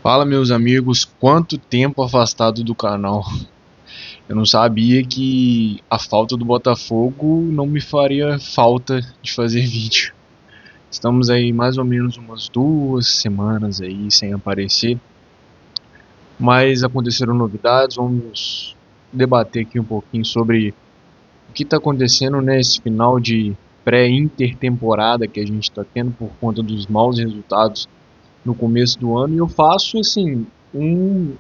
Fala, meus amigos, quanto tempo afastado do canal. Eu não sabia que a falta do Botafogo não me faria falta de fazer vídeo. Estamos aí mais ou menos umas 2 semanas aí sem aparecer, mas aconteceram novidades. Vamos debater aqui um pouquinho sobre o que está acontecendo nesse final de pré-intertemporada que a gente está tendo por conta dos maus resultados no começo do ano. E eu faço assim um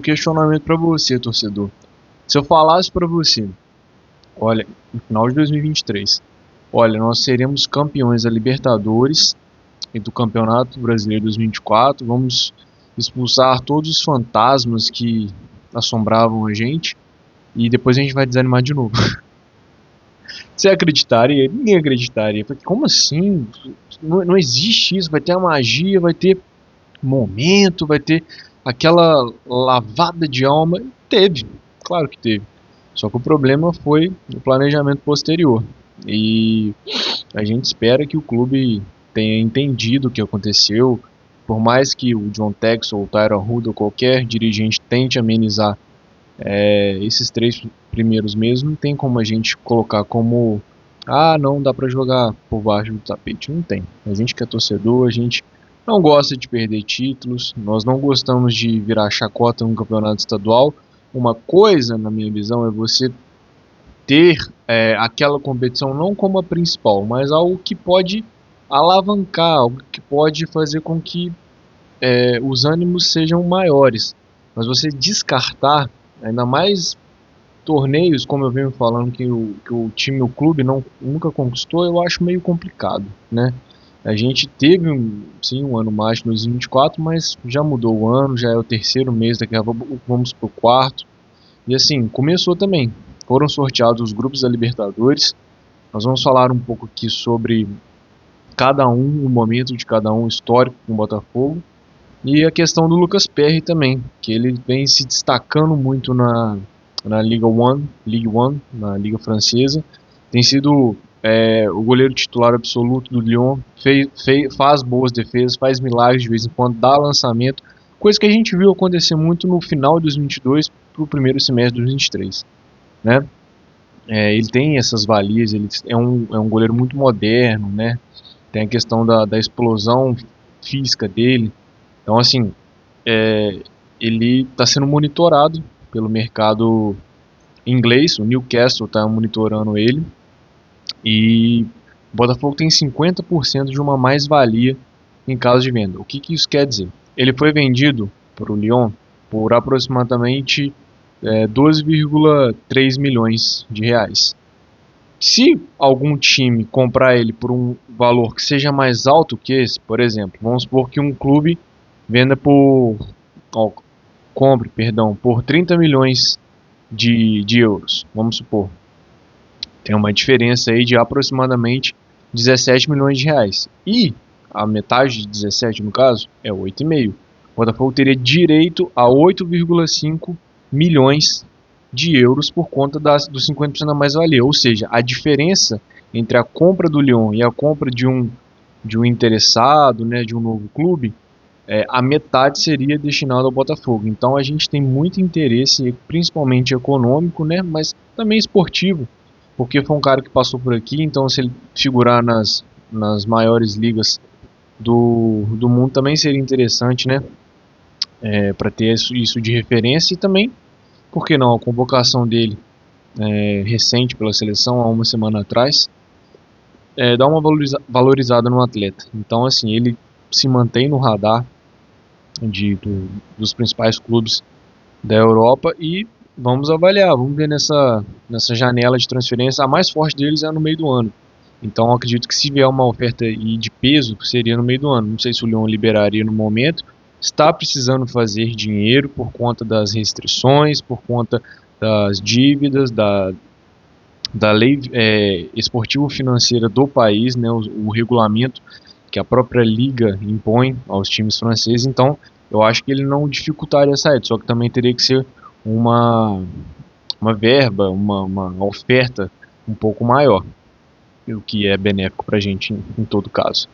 questionamento para você, torcedor. Se eu falasse para você, olha, no final de 2023, olha, nós seremos campeões da Libertadores e do Campeonato Brasileiro 2024, vamos expulsar todos os fantasmas que assombravam a gente e depois a gente vai desanimar de novo. Você acreditaria? Ninguém acreditaria. Porque, como assim? Não existe isso. Vai ter a magia, vai ter momento, vai ter aquela lavada de alma. Teve, claro que teve. Só que o problema foi o planejamento posterior. E a gente espera que o clube tenha entendido o que aconteceu. Por mais que o John Texel, ou o Tyron Rudd ou qualquer dirigente tente amenizar esses 3 primeiros meses, não tem como a gente colocar como não dá pra jogar por baixo do tapete. Não tem. A gente que é torcedor, a gente não gosta de perder títulos, nós não gostamos de virar chacota no campeonato estadual. Uma coisa, na minha visão, é você ter aquela competição não como a principal, mas algo que pode alavancar, algo que pode fazer com que os ânimos sejam maiores. Mas você descartar, ainda mais torneios, como eu venho falando, que o time, o clube nunca conquistou, eu acho meio complicado, né? A gente teve sim um ano mágico nos 24, mas já mudou o ano, já é o terceiro mês, daqui a pouco vamos pro quarto. E assim, começou também. Foram sorteados os grupos da Libertadores. Nós vamos falar um pouco aqui sobre cada um, o momento de cada um, histórico com o Botafogo. E a questão do Lucas Perry também, que ele vem se destacando muito na Ligue 1, na Liga Francesa. Tem sido o goleiro titular absoluto do Lyon, faz boas defesas, faz milagres de vez em quando, dá lançamento, coisa que a gente viu acontecer muito no final de 2022 para o primeiro semestre de 2023, né? Ele tem essas valias, ele é um goleiro muito moderno, né? Tem a questão da explosão física dele. Então, assim, ele está sendo monitorado pelo mercado inglês, o Newcastle está monitorando ele, e o Botafogo tem 50% de uma mais-valia em caso de venda. O que isso quer dizer? Ele foi vendido para o Lyon por aproximadamente 12,3 milhões de reais. Se algum time comprar ele por um valor que seja mais alto que esse, por exemplo, vamos supor que um clube venda por 30 milhões de euros, vamos supor. Tem uma diferença aí de aproximadamente 17 milhões de reais. E a metade de 17, no caso, é 8,5. O Botafogo teria direito a 8,5 milhões de euros por conta dos 50% da mais-valia. Ou seja, a diferença entre a compra do Lyon e a compra de um interessado, né, de um novo clube, a metade seria destinada ao Botafogo. Então a gente tem muito interesse, principalmente econômico, né, mas também esportivo, porque foi um cara que passou por aqui. Então, se ele figurar nas maiores ligas do mundo, também seria interessante, né, para ter isso de referência. E também, por que não, a convocação dele recente pela seleção, há uma semana atrás, dá uma valorizada no atleta. Então, assim, ele se mantém no radar dos principais clubes da Europa, e vamos avaliar, vamos ver nessa janela de transferência. A mais forte deles é no meio do ano. Então acredito que se vier uma oferta de peso, seria no meio do ano. Não sei se o Lyon liberaria no momento. Está precisando fazer dinheiro por conta das restrições, por conta das dívidas, da lei esportivo-financeira do país, né, o regulamento que a própria liga impõe aos times franceses. Então eu acho que ele não dificultaria essa saída, só que também teria que ser uma verba, uma oferta um pouco maior, o que é benéfico para a gente em todo caso.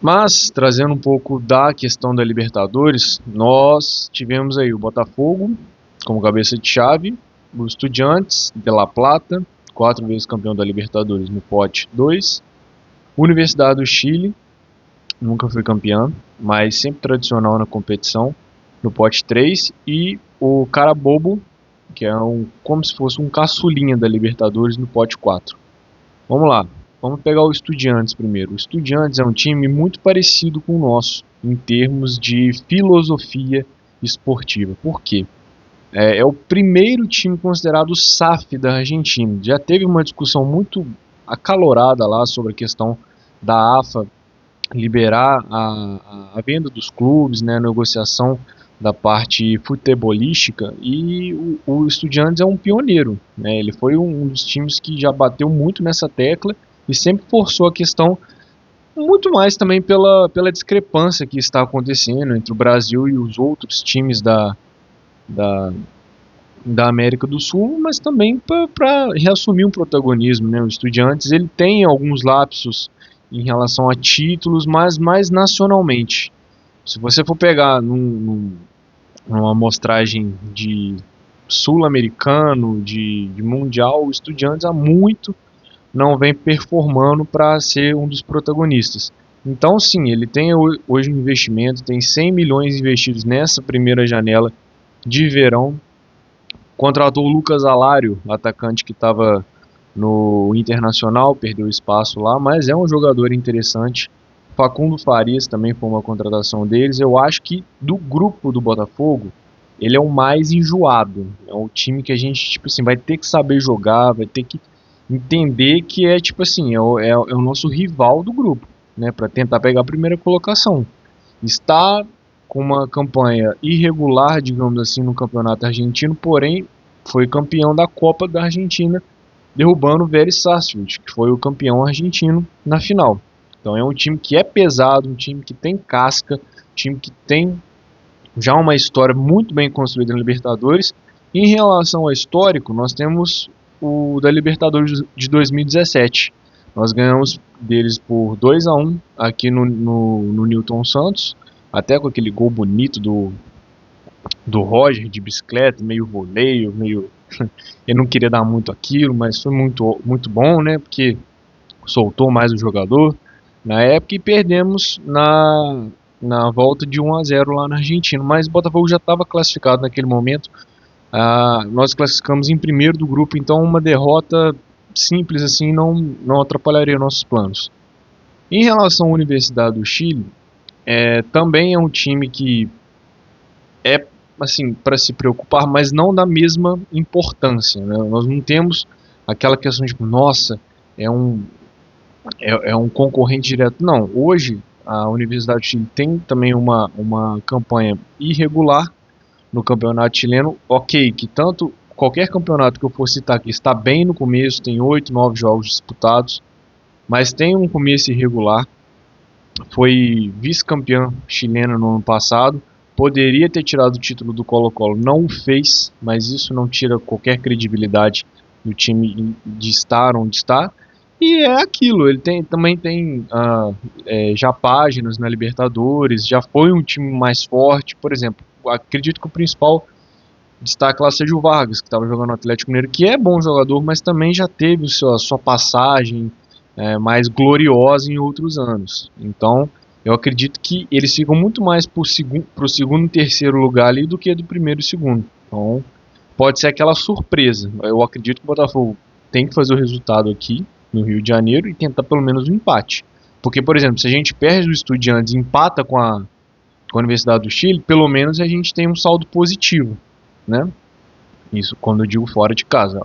Mas, trazendo um pouco da questão da Libertadores, nós tivemos aí o Botafogo como cabeça de chave, o Estudiantes de La Plata, 4 vezes campeão da Libertadores no pote 2, Universidade do Chile, nunca foi campeão, mas sempre tradicional na competição, no pote 3, e o Carabobo, que é como se fosse um caçulinha da Libertadores no pote 4. Vamos lá, vamos pegar o Estudiantes primeiro. O Estudiantes é um time muito parecido com o nosso, em termos de filosofia esportiva. Por quê? É o primeiro time considerado SAF da Argentina. Já teve uma discussão muito acalorada lá sobre a questão da AFA liberar a venda dos clubes, né, a negociação da parte futebolística, e o Estudiantes é um pioneiro, né, ele foi um dos times que já bateu muito nessa tecla e sempre forçou a questão, muito mais também pela discrepância que está acontecendo entre o Brasil e os outros times da, da América do Sul, mas também para reassumir um protagonismo, né? O Estudiantes ele tem alguns lapsos em relação a títulos, mas mais nacionalmente. Se você for pegar numa amostragem de sul-americano, de mundial, o Estudiantes há muito não vem performando para ser um dos protagonistas. Então, sim, ele tem hoje um investimento, tem 100 milhões investidos nessa primeira janela de verão. Contratou o Lucas Alário, atacante que estava no Internacional, perdeu espaço lá, mas é um jogador interessante. Facundo Farias também foi uma contratação deles. Eu acho que do grupo do Botafogo, ele é o mais enjoado. É um time que a gente, tipo assim, vai ter que saber jogar, vai ter que entender que é, tipo assim, é o nosso rival do grupo, né, para tentar pegar a primeira colocação. Está com uma campanha irregular, digamos assim, no campeonato argentino, porém foi campeão da Copa da Argentina, derrubando o Vélez Sarsfield, que foi o campeão argentino na final. Então é um time que é pesado, um time que tem casca, um time que tem já uma história muito bem construída na Libertadores. Em relação ao histórico, nós temos o da Libertadores de 2017. Nós ganhamos deles por 2-1 aqui no Newton Santos, até com aquele gol bonito do Roger de bicicleta, meio voleio, meio. Eu não queria dar muito aquilo, mas foi muito, muito bom, né? Porque soltou mais o jogador na época e perdemos na volta de 1-0 lá na Argentina. Mas o Botafogo já estava classificado naquele momento. Nós classificamos em primeiro do grupo, então uma derrota simples assim não atrapalharia nossos planos. Em relação à Universidade do Chile, também é um time que é assim para se preocupar, mas não da mesma importância, né? Nós não temos aquela questão de nossa, é um concorrente direto. Não, hoje a Universidade do Chile tem também uma campanha irregular no campeonato chileno. Ok, que tanto qualquer campeonato que eu for citar aqui está bem no começo, tem 8, 9 jogos disputados, mas tem um começo irregular. Foi vice-campeã chilena no ano passado, poderia ter tirado o título do Colo-Colo, não o fez, mas isso não tira qualquer credibilidade do time de estar onde está. E é aquilo, ele também tem já páginas na Libertadores, já foi um time mais forte. Por exemplo, acredito que o principal destaque lá seja o Vargas, que estava jogando no Atlético Mineiro, que é bom jogador, mas também já teve a sua passagem mais gloriosa em outros anos. Então, eu acredito que eles ficam muito mais para o segundo e terceiro lugar ali do que do primeiro e segundo. Então, pode ser aquela surpresa. Eu acredito que o Botafogo tem que fazer o resultado aqui no Rio de Janeiro e tentar pelo menos um empate. Porque, por exemplo, se a gente perde o Estudiantes e empata com a Universidade do Chile, pelo menos a gente tem um saldo positivo, né? Isso quando eu digo fora de casa.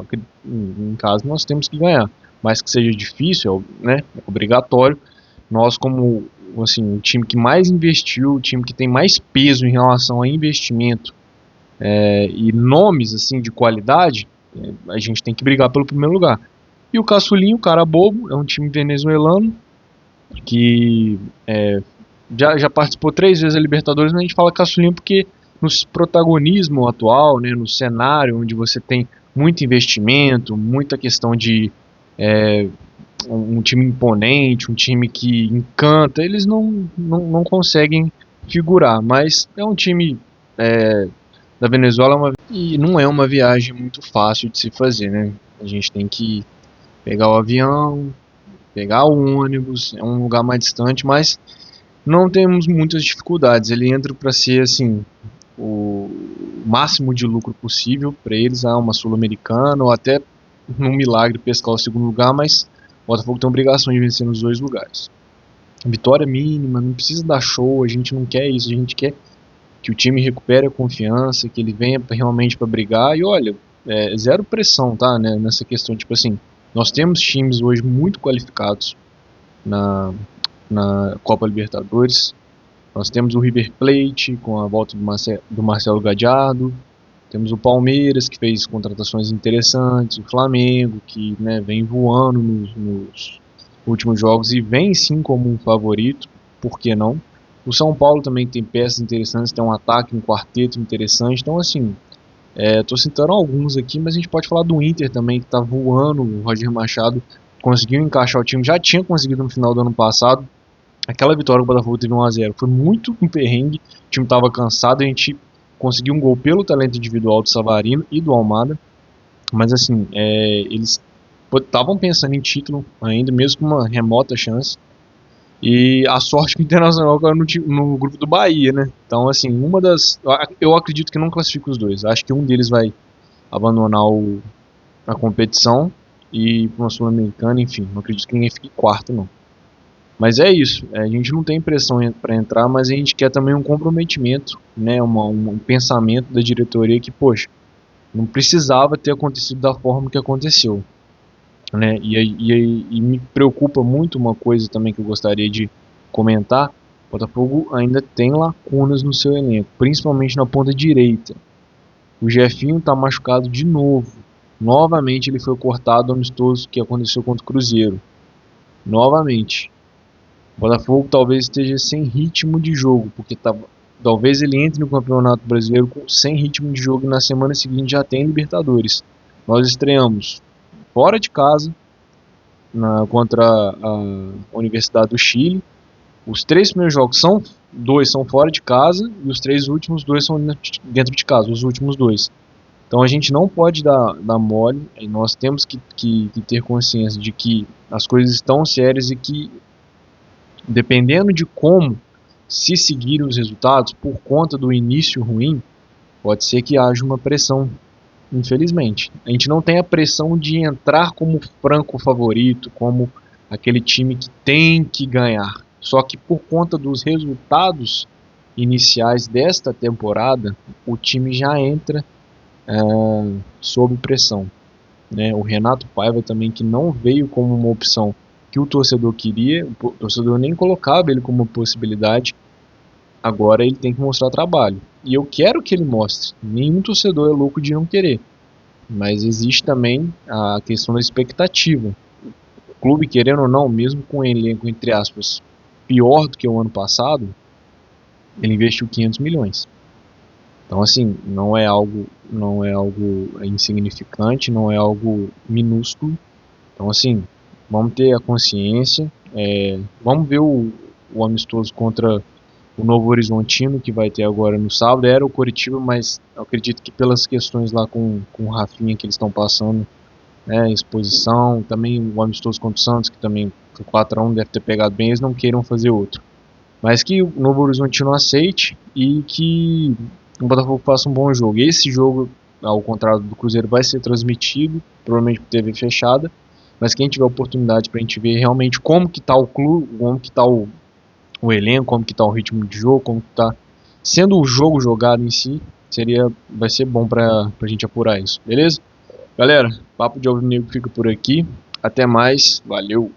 Em casa nós temos que ganhar. Mas que seja difícil, né? É obrigatório. Nós, como assim, o time que mais investiu, o time que tem mais peso em relação a investimento e nomes assim de qualidade, a gente tem que brigar pelo primeiro lugar. E o Caçulinho, o cara bobo, é um time venezuelano que já participou 3 vezes da Libertadores, mas a gente fala Caçulinho porque no protagonismo atual, né, no cenário onde você tem muito investimento, muita questão de um time imponente, um time que encanta, eles não conseguem figurar. Mas é um time da Venezuela e não é uma viagem muito fácil de se fazer, né? A gente tem que pegar o avião, pegar o ônibus, é um lugar mais distante, mas não temos muitas dificuldades. Ele entra para ser assim o máximo de lucro possível para eles, uma Sul-Americana ou até num milagre pescar o segundo lugar, mas o Botafogo tem a obrigação de vencer nos dois lugares. Vitória mínima, não precisa dar show, a gente não quer isso, a gente quer que o time recupere a confiança, que ele venha realmente para brigar. E olha, zero pressão, tá, né, nessa questão, tipo assim, nós temos times hoje muito qualificados na, na Copa Libertadores. Nós temos o River Plate com a volta do Marcelo Gallardo, temos o Palmeiras que fez contratações interessantes, o Flamengo que, né, vem voando nos últimos jogos e vem sim como um favorito, por que não? O São Paulo também tem peças interessantes, tem um ataque, um quarteto interessante, então assim, estou citando alguns aqui, mas a gente pode falar do Inter também, que está voando. O Roger Machado conseguiu encaixar o time, já tinha conseguido no final do ano passado. Aquela vitória que o Botafogo teve 1-0 foi muito um perrengue, o time estava cansado, a gente conseguiu um gol pelo talento individual do Savarino e do Almada, mas assim, eles estavam pensando em título ainda, mesmo com uma remota chance. E a sorte que o Internacional caiu no grupo do Bahia, né? Então, assim, eu acredito que não classifica os dois. Acho que um deles vai abandonar a competição e ir para uma Sul-Americana, enfim. Não acredito que ninguém fique quarto, não. Mas é isso. A gente não tem pressão para entrar, mas a gente quer também um comprometimento, né? Um pensamento da diretoria que, poxa, não precisava ter acontecido da forma que aconteceu. Né? E me preocupa muito uma coisa também que eu gostaria de comentar. O Botafogo ainda tem lacunas no seu elenco, principalmente na ponta direita. O Jefinho está machucado de novo. Novamente ele foi cortado amistoso que aconteceu contra o Cruzeiro. Novamente. O Botafogo talvez esteja sem ritmo de jogo, porque talvez ele entre no Campeonato Brasileiro sem ritmo de jogo e na semana seguinte já tem Libertadores. Nós estreamos fora de casa contra a Universidade do Chile. Os 3 primeiros jogos dois são fora de casa e os 3 últimos 2 são dentro de casa, os últimos 2. Então a gente não pode dar mole, e nós temos que ter consciência de que as coisas estão sérias e que, dependendo de como se seguirem os resultados, por conta do início ruim, pode ser que haja uma pressão. Infelizmente, a gente não tem a pressão de entrar como franco favorito, como aquele time que tem que ganhar. Só que por conta dos resultados iniciais desta temporada, o time já entra sob pressão. Né? O Renato Paiva também, que não veio como uma opção que o torcedor queria, o torcedor nem colocava ele como uma possibilidade. Agora ele tem que mostrar trabalho. E eu quero que ele mostre. Nenhum torcedor é louco de não querer. Mas existe também a questão da expectativa. O clube, querendo ou não, mesmo com um elenco, entre aspas, pior do que o ano passado, ele investiu 500 milhões. Então, assim, não é algo insignificante, não é algo minúsculo. Então, assim, vamos ter a consciência. Vamos ver o amistoso contra o Novo Horizontino, que vai ter agora no sábado. Era o Coritiba, mas eu acredito que pelas questões lá com o Rafinha que eles estão passando, né, exposição, também o amistoso contra o Santos, que também foi 4-1, deve ter pegado bem, eles não queiram fazer outro. Mas que o Novo Horizontino aceite e que o Botafogo faça um bom jogo. Esse jogo, ao contrário do Cruzeiro, vai ser transmitido, provavelmente por TV fechada, mas quem tiver oportunidade para a gente ver realmente como que está o clube, como que está o elenco, como que está o ritmo de jogo, como que está sendo o jogo jogado em si, vai ser bom para a gente apurar isso, beleza? Galera, Papo de Alvinegro fica por aqui, até mais, valeu!